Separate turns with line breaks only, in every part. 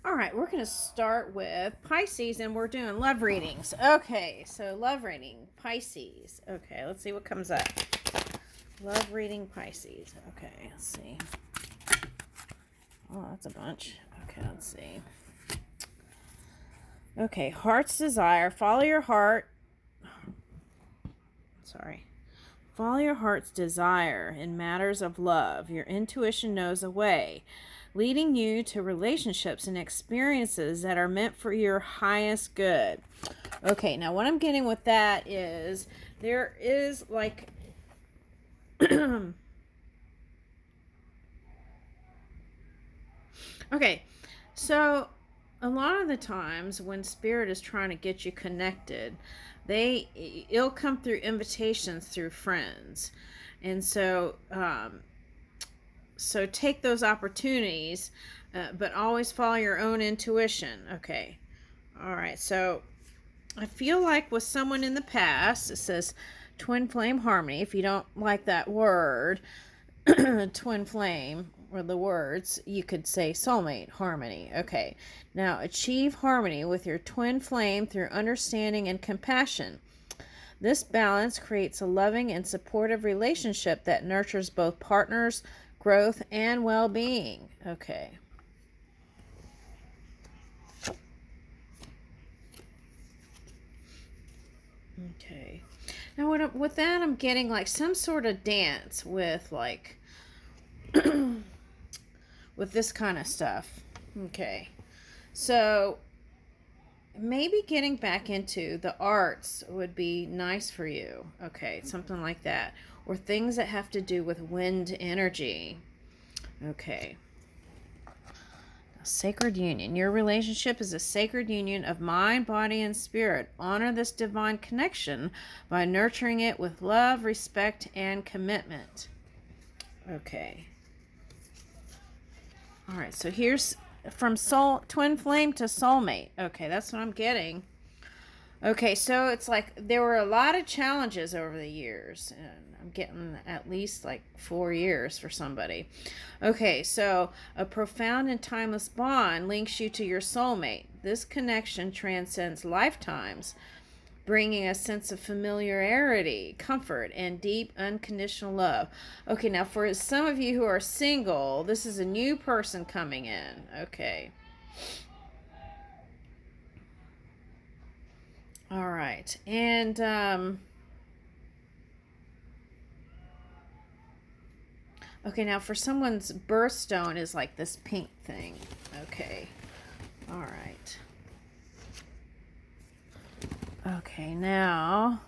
All right, we're going to start with Pisces and we're doing love readings. Okay, so love reading, Pisces. Okay, let's see what comes up. Love reading, Pisces. Okay, let's see. Oh, that's a bunch. Okay, let's see. Okay, heart's desire. Follow your heart. Sorry. Follow your heart's desire in matters of love. Your intuition knows a way, leading you to relationships and experiences that are meant for your highest good. Okay, now what I'm getting with that is there is like okay, so a lot of the times when spirit is trying to get you connected, it'll come through invitations through friends. And so take those opportunities, but always follow your own intuition. Okay. All right. So I feel like with someone in the past, it says twin flame harmony. If you don't like that word, twin flame, or the words, you could say soulmate harmony. Okay. Now achieve harmony with your twin flame through understanding and compassion. This balance creates a loving and supportive relationship that nurtures both partners' growth and well-being. Okay. Okay. Now, with that, I'm getting like some sort of dance with like with this kind of stuff. Okay. So maybe getting back into the arts would be nice for you. Okay, something like that. Or things that have to do with wind energy. Okay. Sacred union. Your relationship is a sacred union of mind, body, and spirit. Honor this divine connection by nurturing it with love, respect, and commitment. Okay. All right, so here's from twin flame to soulmate. Okay, that's what I'm getting. Okay, so it's like there were a lot of challenges over the years, and I'm getting at least like 4 years for somebody. Okay, so a profound and timeless bond links you to your soulmate. This connection transcends lifetimes, bringing a sense of familiarity, comfort, and deep unconditional love. Okay, now for some of you who are single, this is a new person coming in. Okay. All right. And okay, now for someone's birthstone is like this pink thing. Okay. All right. Okay, now.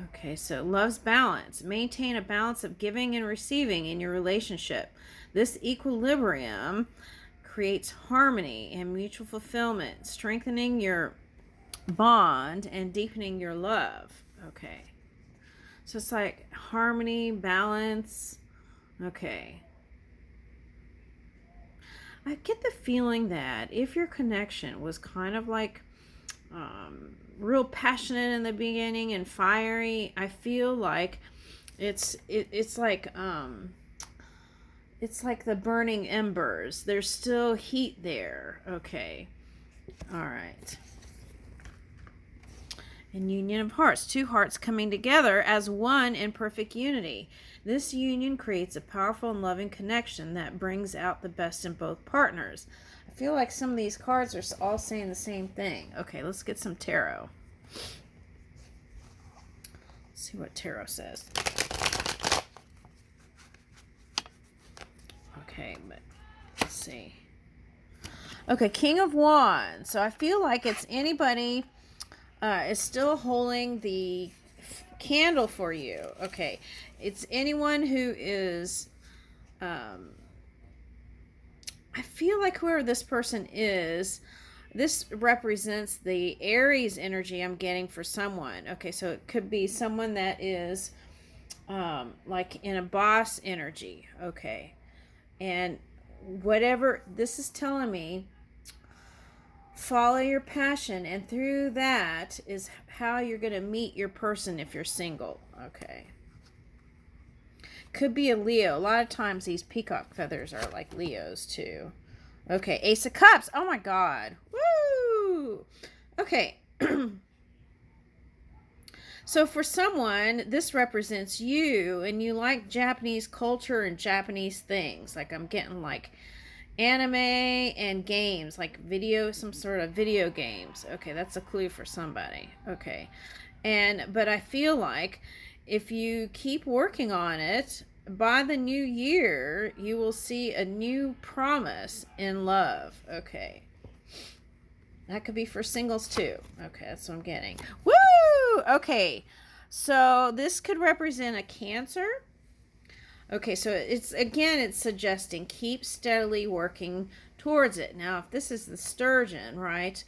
Okay, so love's balance. Maintain a balance of giving and receiving in your relationship. This equilibrium creates harmony and mutual fulfillment, strengthening your bond and deepening your love. Okay. So it's like harmony, balance. Okay. I get the feeling that if your connection was kind of like real passionate in the beginning and fiery, I feel like it's like it's like the burning embers. There's still heat there. Okay. All right. And union of hearts. Two hearts coming together as one in perfect unity. This union creates a powerful and loving connection that brings out the best in both partners. I feel like some of these cards are all saying the same thing. Okay, let's get some tarot. Let's see what tarot says. Okay, but let's see. Okay, King of Wands. So I feel like it's anybody is still holding the candle for you. Okay, it's anyone who is I feel like whoever this person is, this represents the Aries energy I'm getting for someone. Okay, so it could be someone that is like in a boss energy. Okay, and whatever this is telling me, follow your passion, and through that is how you're going to meet your person if you're single. Okay. Could be a Leo. A lot of times these peacock feathers are like Leos too. Okay, Ace of Cups. Oh my God. Woo! Okay. So for someone, this represents you, and you like Japanese culture and Japanese things. Like I'm getting like anime and games, like some sort of video games. Okay, that's a clue for somebody. Okay. But I feel like if you keep working on it, by the new year, you will see a new promise in love. Okay. That could be for singles too. Okay, that's what I'm getting. Woo! Okay. So this could represent a Cancer. Okay, so it's suggesting keep steadily working towards it. Now, if this is the sturgeon, right?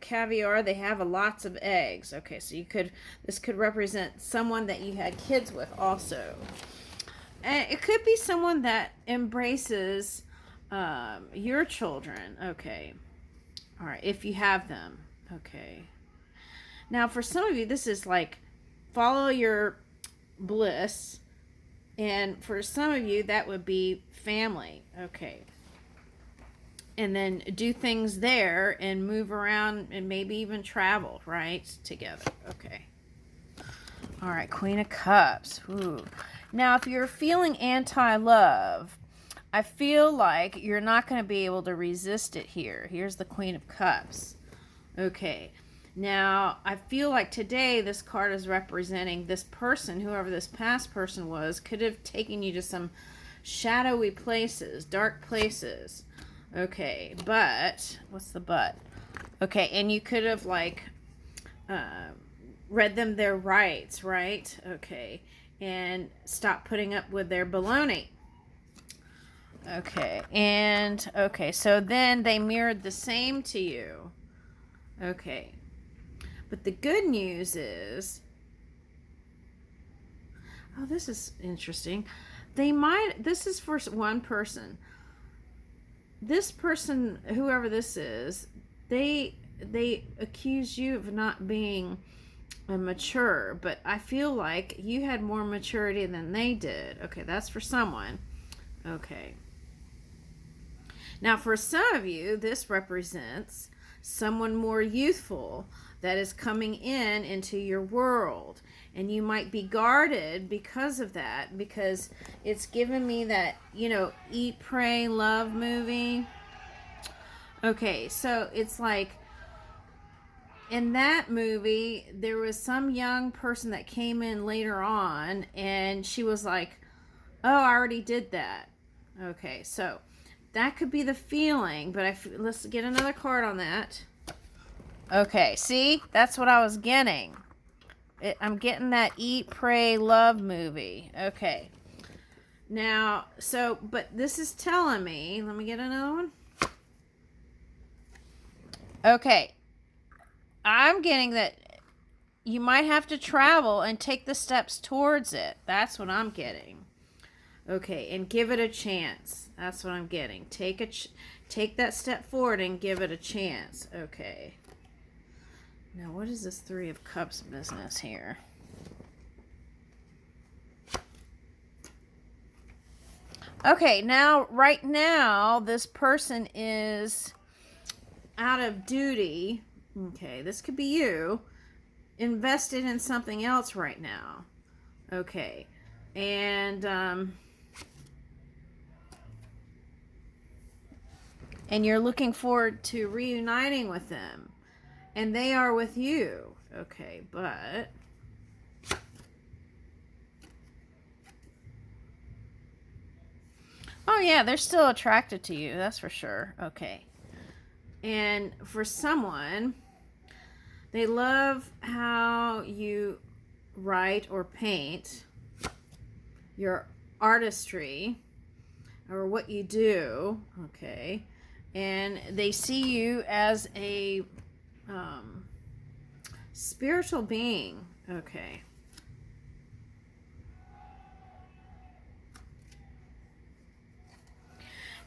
Caviar, they have lots of eggs. Okay, so this could represent someone that you had kids with also. And it could be someone that embraces your children. Okay. All right, if you have them. Okay. Now, for some of you, this is like follow your bliss. And for some of you, that would be family. Okay. And then do things there and move around and maybe even travel, right? Together. Okay. All right, Queen of Cups. Ooh. Now, if you're feeling anti-love, I feel like you're not going to be able to resist it here. Here's the Queen of Cups. Okay. Now, I feel like today this card is representing this person, whoever this past person was, could have taken you to some shadowy places, dark places. Okay, but, what's the but? Okay, and you could have, like, read them their rights, right? Okay, and stop putting up with their baloney. Okay, so then they mirrored the same to you. Okay, but the good news is, oh, this is interesting. This is for one person. This person, whoever this is, they accuse you of not being mature, but I feel like you had more maturity than they did. Okay, that's for someone. Okay. Now, for some of you, this represents someone more youthful that is coming into your world. And you might be guarded because of that, because it's given me that, Eat, Pray, Love movie. Okay, so it's like, in that movie, there was some young person that came in later on, and she was like, oh, I already did that. Okay, so that could be the feeling, but let's get another card on that. Okay, see? That's what I was getting. I'm getting that Eat, Pray, Love movie. Okay. Now, but this is telling me, let me get another one. Okay. I'm getting that you might have to travel and take the steps towards it. That's what I'm getting. Okay, and give it a chance. That's what I'm getting. Take that step forward and give it a chance. Okay. Now, what is this Three of Cups business here? Okay, right now, this person is out of duty. Okay, this could be you. Invested in something else right now. Okay, and you're looking forward to reuniting with them. And they are with you. Okay, but oh yeah, they're still attracted to you, that's for sure. Okay. And for someone, they love how you write or paint, your artistry, or what you do. Okay. And they see you as a spiritual being. Okay.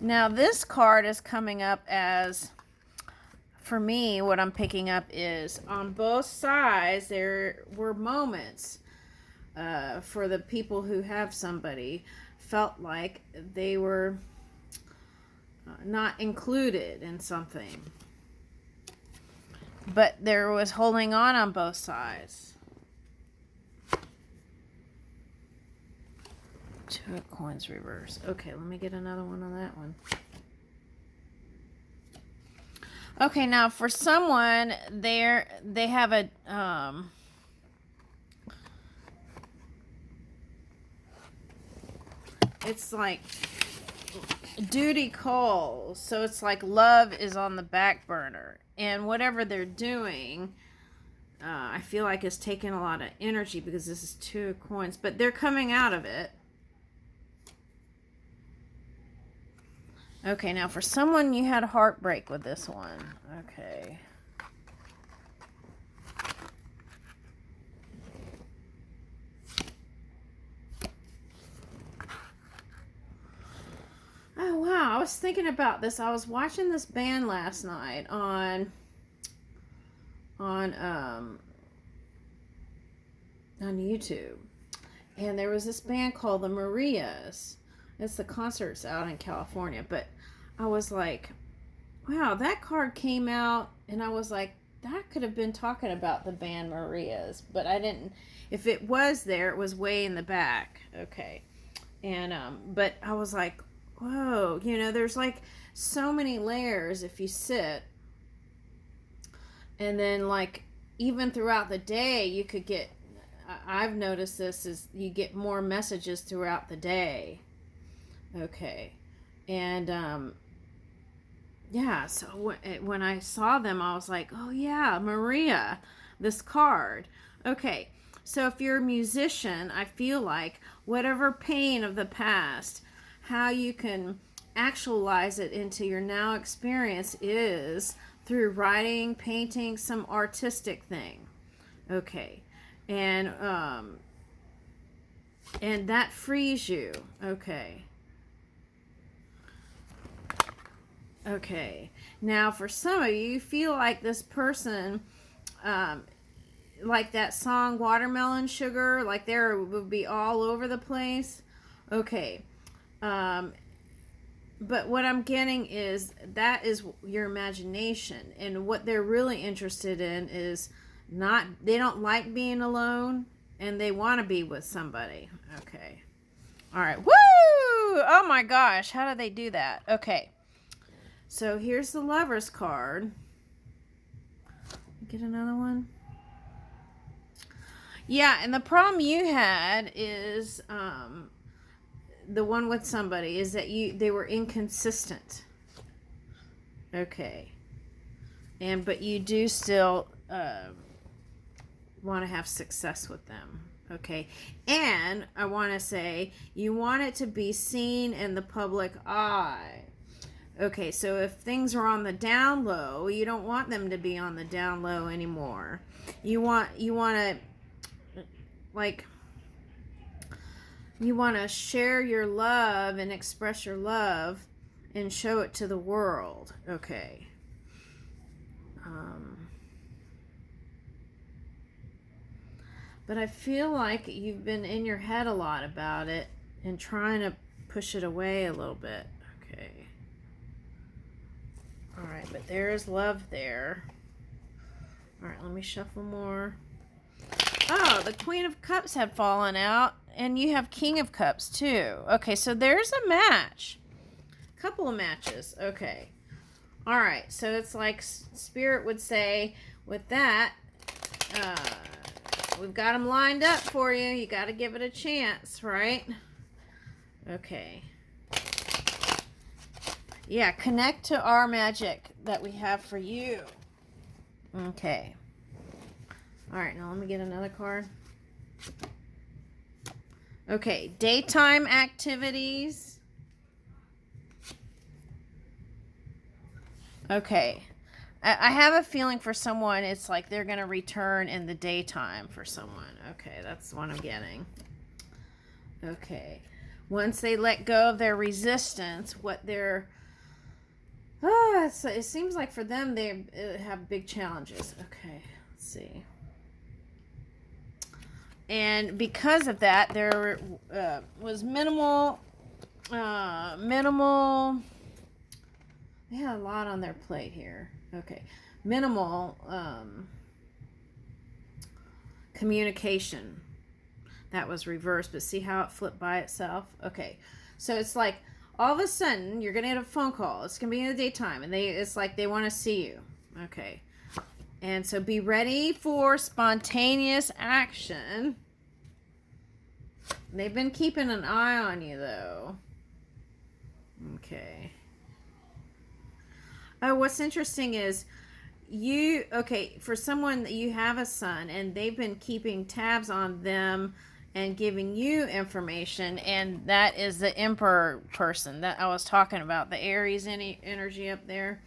Now this card is coming up as, for me, what I'm picking up is on both sides there were moments for the people who have somebody, felt like they were not included in something. But there was holding on both sides. Two of coins reverse. Okay, let me get another one on that one. Okay, now for someone, they have a it's like duty calls, so it's like love is on the back burner, and whatever they're doing, I feel like it's taking a lot of energy because this is two of coins, but they're coming out of it. Okay, now for someone, you had a heartbreak with this one. Okay. Oh, wow. I was thinking about this. I was watching this band last night on YouTube. And there was this band called the Marias. It's the concerts out in California. But I was like, wow, that card came out. And I was like, that could have been talking about the band Marias. But I didn't. If it was there, it was way in the back. Okay. And, but I was like, whoa, you know, there's like so many layers if you sit. And then, like, even throughout the day, you could get, I've noticed this, is you get more messages throughout the day. Okay. And, yeah, so when I saw them, I was like, oh, yeah, Maria, this card. Okay. So if you're a musician, I feel like whatever pain of the past, how you can actualize it into your now experience is through writing, painting, some artistic thing. Okay. And that frees you. Okay. Okay. Now for some of you, you feel like this person, like that song Watermelon Sugar, like they would be all over the place. Okay. But what I'm getting is that is your imagination, and what they're really interested in is not, they don't like being alone, and they want to be with somebody. Okay. All right. Woo! Oh my gosh. How do they do that? Okay. So here's the Lover's card. Get another one. Yeah, and the problem you had is, the one with somebody is that they were inconsistent. Okay. But you do still want to have success with them. Okay. And I want to say you want it to be seen in the public eye. Okay, so if things are on the down low, you don't want them to be on the down low anymore. You want to, like, you want to share your love and express your love and show it to the world. Okay. But I feel like you've been in your head a lot about it and trying to push it away a little bit. Okay. All right, but there is love there. All right, let me shuffle more. Oh, the Queen of Cups had fallen out, and you have King of Cups too. Okay, so there's a match. Couple of matches. Okay. All right, so it's like Spirit would say, with that, we've got them lined up for you. You got to give it a chance, right? Okay. Yeah, connect to our magic that we have for you. Okay. All right, now let me get another card. Okay, daytime activities. Okay. I have a feeling for someone, it's like they're going to return in the daytime for someone. Okay, that's what I'm getting. Okay. Once they let go of their resistance, what they're... it seems like for them, they have big challenges. Okay, let's see. And because of that, there was minimal, they had a lot on their plate here. Okay. Minimal communication. That was reversed, but see how it flipped by itself? Okay. So it's like all of a sudden you're going to get a phone call. It's going to be in the daytime, and it's like they want to see you. Okay. And so be ready for spontaneous action. They've been keeping an eye on you, though. Okay. Oh, what's interesting is for someone that you have a son, and they've been keeping tabs on them and giving you information, and that is the Emperor person that I was talking about, the Aries energy up there.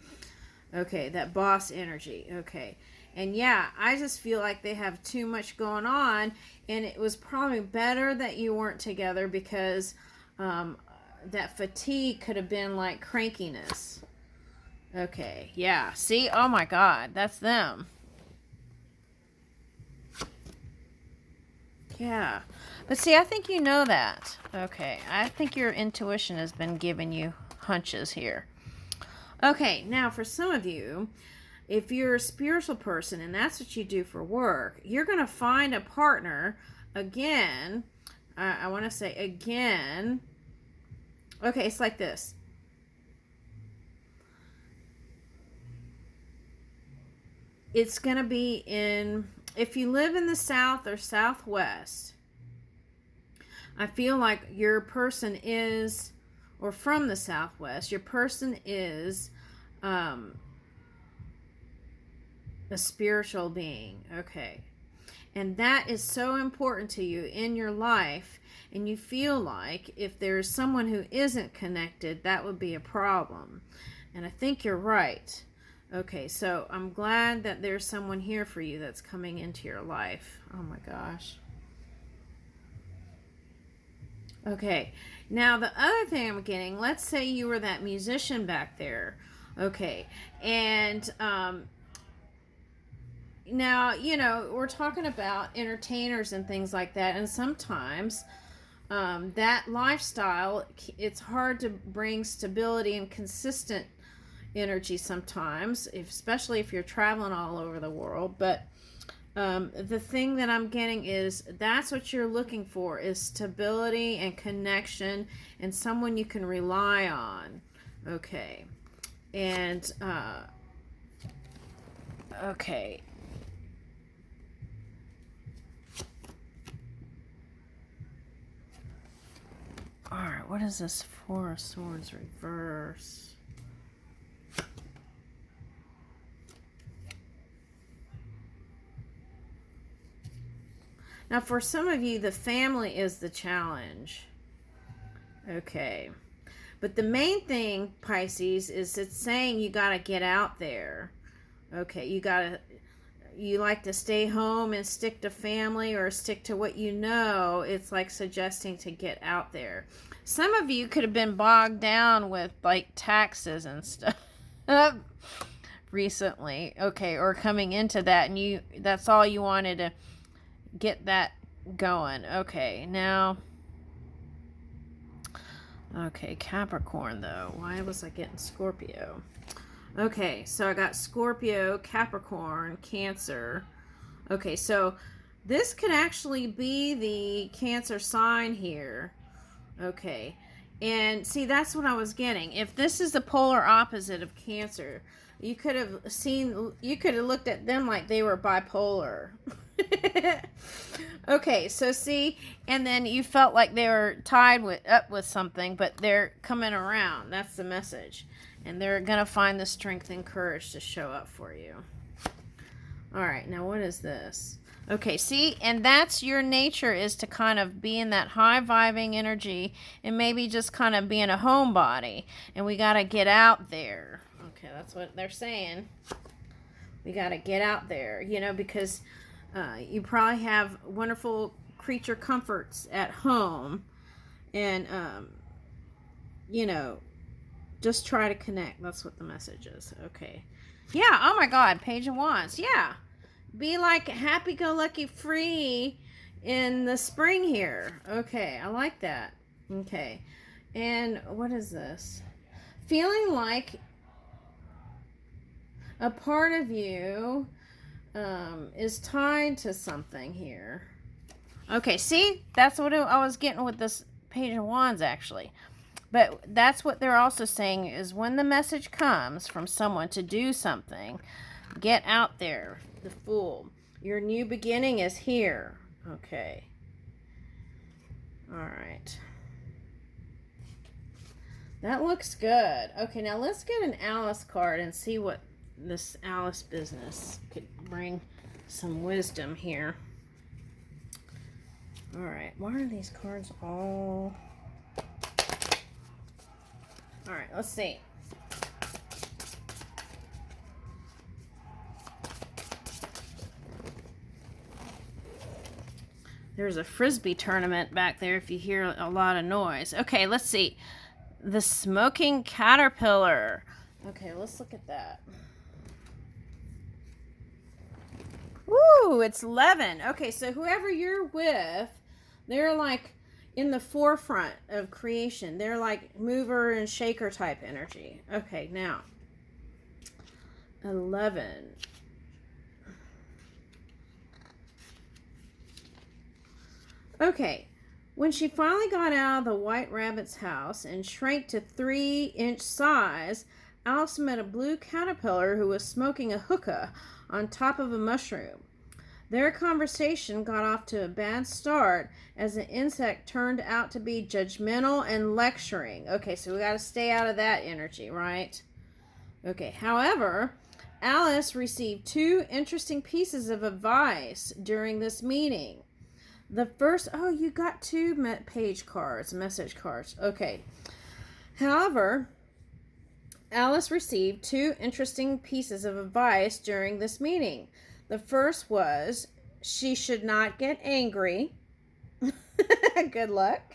Okay, that boss energy. Okay. And yeah, I just feel like they have too much going on, and it was probably better that you weren't together, because that fatigue could have been like crankiness. Okay, yeah. See? Oh my God, that's them. Yeah. But see, I think you know that. Okay, I think your intuition has been giving you hunches here. Okay, now for some of you, if you're a spiritual person and that's what you do for work, you're going to find a partner again. I want to say again. Okay, it's like this. It's going to be if you live in the South or Southwest, I feel like your person is, or from the Southwest, your person is a spiritual being. Okay. And that is so important to you in your life, and you feel like if there's someone who isn't connected, that would be a problem. And I think you're right. Okay, so I'm glad that there's someone here for you that's coming into your life. Oh my gosh. Okay, now the other thing I'm getting, let's say you were that musician back there. Okay, and now, we're talking about entertainers and things like that, and sometimes that lifestyle, it's hard to bring stability and consistent energy sometimes, especially if you're traveling all over the world. But the thing that I'm getting is that's what you're looking for, is stability and connection and someone you can rely on. Okay. And okay. All right, what is this Four of Swords reverse? Now, for some of you, the family is the challenge. Okay. But the main thing, Pisces, is it's saying you got to get out there. Okay, you like to stay home and stick to family or stick to what you know. It's like suggesting to get out there. Some of you could have been bogged down with like taxes and stuff recently. Okay, or coming into that, and that's all you wanted to get that going. Okay, now, okay, Capricorn though. Why was I getting Scorpio? Okay, so I got Scorpio, Capricorn, Cancer. Okay, so this could actually be the Cancer sign here. Okay, and see, that's what I was getting. If this is the polar opposite of Cancer, you could have looked at them like they were bipolar. Okay, so see, and then you felt like they were tied up with something, but they're coming around. That's the message. And they're going to find the strength and courage to show up for you. All right, now what is this? Okay, see, and that's your nature, is to kind of be in that high vibing energy and maybe just kind of being a homebody. And we got to get out there. Okay, that's what they're saying. We got to get out there, because you probably have wonderful creature comforts at home. And, just try to connect. That's what the message is. Okay. Yeah. Oh my God. Page of Wands. Yeah. Be like happy-go-lucky, free. in the spring here. Okay, I like that. Okay. And what is this? Feeling like a part of you is tied to something here. Okay, see? That's what I was getting with this Page of Wands, actually. But that's what they're also saying is when the message comes from someone to do something, get out there, the Fool. Your new beginning is here. Okay. All right. That looks good. Okay, now let's get an Alice card and see what this Alice business could bring some wisdom here. All right, why are these cards all... All right, let's see. There's a Frisbee tournament back there if you hear a lot of noise. Okay, let's see. The Smoking Caterpillar. Okay, let's look at that. Woo, it's 11. Okay, so whoever you're with, they're like in the forefront of creation. They're like mover and shaker type energy. Okay, now 11. Okay, when she finally got out of the White Rabbit's house and shrank to 3-inch size, Alice met a blue caterpillar who was smoking a hookah on top of a mushroom. Their conversation got off to a bad start as the insect turned out to be judgmental and lecturing. Okay, so we got to stay out of that energy, right? Okay, however, Alice received 2 interesting pieces of advice during this meeting. The first, oh, you got 2 message cards. Okay. However, Alice received 2 interesting pieces of advice during this meeting. The first was she should not get angry. Good luck.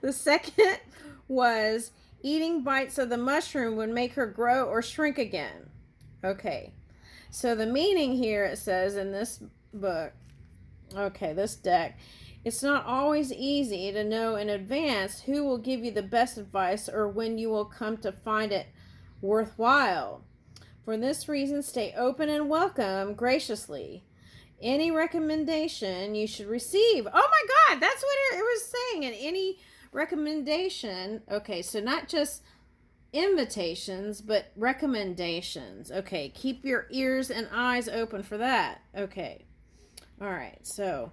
The second was eating bites of the mushroom would make her grow or shrink again. Okay. So the meaning here, it says in this book, okay, this deck, it's not always easy to know in advance who will give you the best advice or when you will come to find it worthwhile. For this reason, stay open and welcome graciously. Any recommendation you should receive. Oh my God, that's what it was saying. And any recommendation. Okay, so not just invitations, but recommendations. Okay, keep your ears and eyes open for that. Okay. All right, so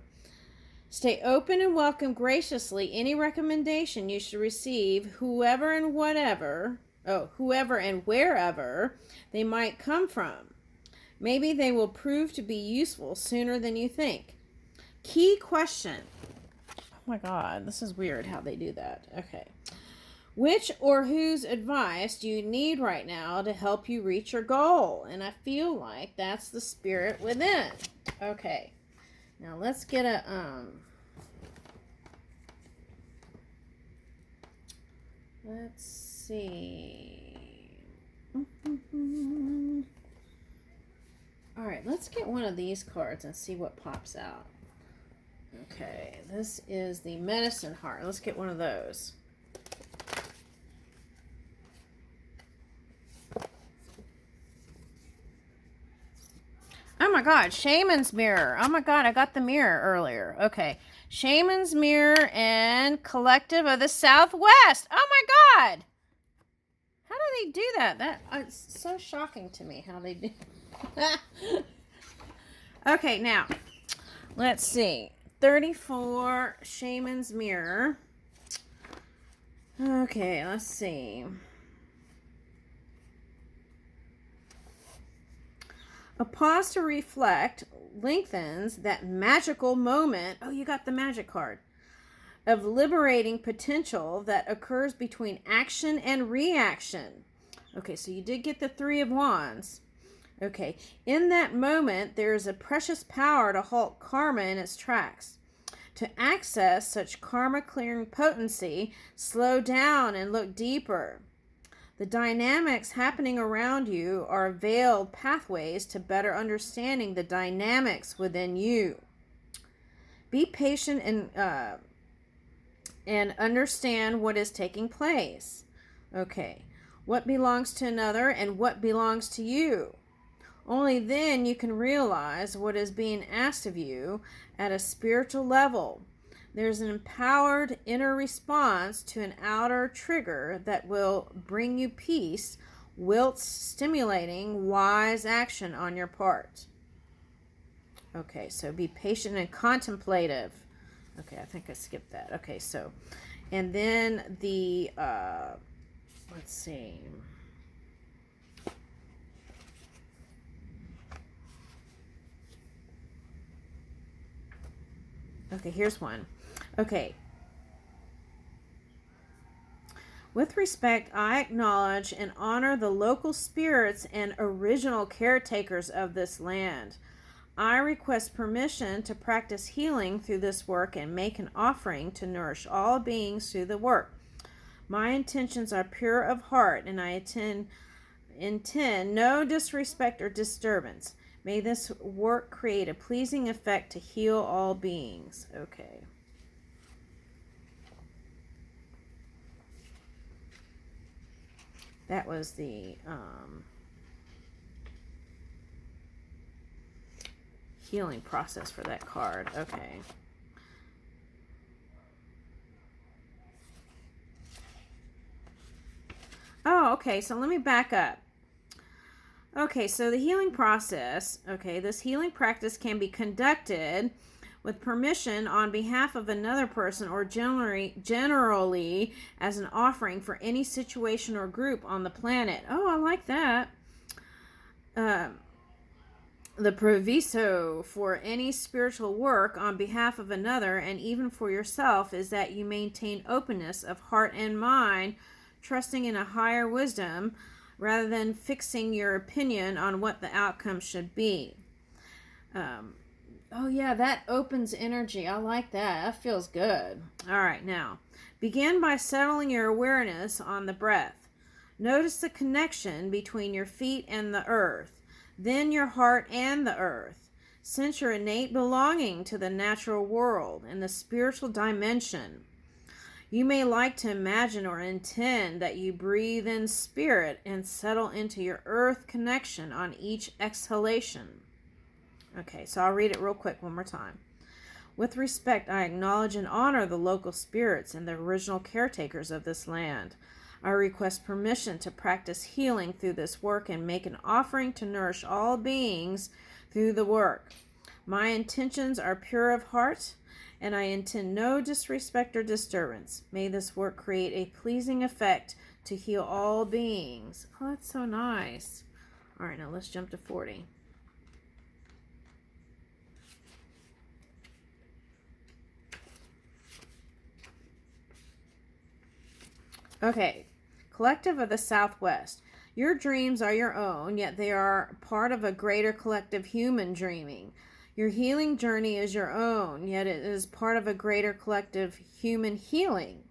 stay open and welcome graciously any recommendation you should receive, whoever and wherever they might come from. Maybe they will prove to be useful sooner than you think. Key question. Oh my God, this is weird how they do that. Okay. Which or whose advice do you need right now to help you reach your goal? And I feel like that's the spirit within. Okay. Now let's get a let's see. All right, let's get one of these cards and see what pops out. Okay, this is the Medicine Heart. Let's get one of those. Oh my God, Shaman's Mirror. Oh my God, I got the mirror earlier. Okay, Shaman's Mirror and Collective of the Southwest. Oh my God. How do they do that? It's so shocking to me how they do. Okay, now, let's see. 34, Shaman's Mirror. Okay, let's see. A pause to reflect lengthens that magical moment. Oh, you got the magic card. Of liberating potential that occurs between action and reaction. Okay, so you did get the 3 of Wands. Okay, in that moment, there is a precious power to halt karma in its tracks. To access such karma-clearing potency, slow down and look deeper. The dynamics happening around you are veiled pathways to better understanding the dynamics within you. Be patient and understand what is taking place. Okay. What belongs to another and what belongs to you. Only then you can realize what is being asked of you at a spiritual level. There's an empowered inner response to an outer trigger that will bring you peace, whilst stimulating wise action on your part. Okay, so be patient and contemplative. Okay, I think I skipped that. Okay, so, and then the, let's see. Okay, here's one. Okay. With respect, I acknowledge and honor the local spirits and original caretakers of this land. I request permission to practice healing through this work and make an offering to nourish all beings through the work. My intentions are pure of heart, and I intend no disrespect or disturbance. May this work create a pleasing effect to heal all beings. Okay. That was the healing process for that card. Okay. Oh, okay. So let me back up. Okay, so the healing process, this healing practice can be conducted with permission on behalf of another person or generally as an offering for any situation or group on the planet. Oh, I like that. The proviso for any spiritual work on behalf of another and even for yourself is that you maintain openness of heart and mind, trusting in a higher wisdom, rather than fixing your opinion on what the outcome should be. Oh yeah, that opens energy. I like that. That feels good. All right, now, begin by settling your awareness on the breath. Notice the connection between your feet and the earth, then your heart and the earth. Sense your innate belonging to the natural world and the spiritual dimension. You may like to imagine or intend that you breathe in spirit and settle into your earth connection on each exhalation. Okay, so I'll read it real quick one more time. With respect, I acknowledge and honor the local spirits and the original caretakers of this land. I request permission to practice healing through this work and make an offering to nourish all beings through the work. My intentions are pure of heart, and I intend no disrespect or disturbance. May this work create a pleasing effect to heal all beings. Oh, that's so nice. All right, now let's jump to 40. Okay, Collective of the Southwest. Your dreams are your own, yet they are part of a greater collective human dreaming. Your healing journey is your own, yet it is part of a greater collective human healing.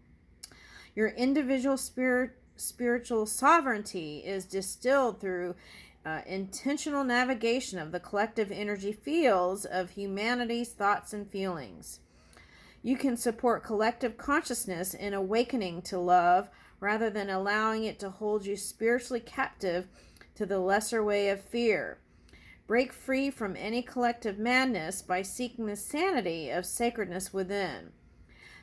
Your individual spiritual sovereignty is distilled through intentional navigation of the collective energy fields of humanity's thoughts and feelings. You can support collective consciousness in awakening to love rather than allowing it to hold you spiritually captive to the lesser way of fear. Break free from any collective madness by seeking the sanity of sacredness within.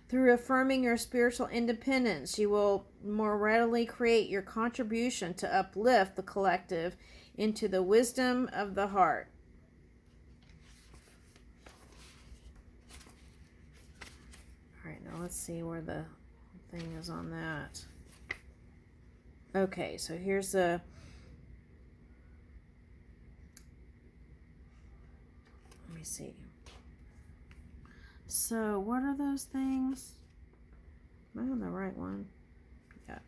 Through affirming your spiritual independence, you will more readily create your contribution to uplift the collective into the wisdom of the heart. All right, now let's see where the thing is on that. Okay, so here's the... Let me see. So, what are those things? Am I on the right one? Yeah.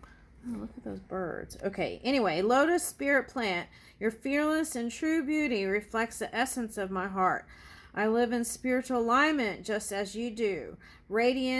Oh, look at those birds. Okay, anyway, lotus spirit plant. Your fearless and true beauty reflects the essence of my heart. I live in spiritual alignment just as you do. Radiant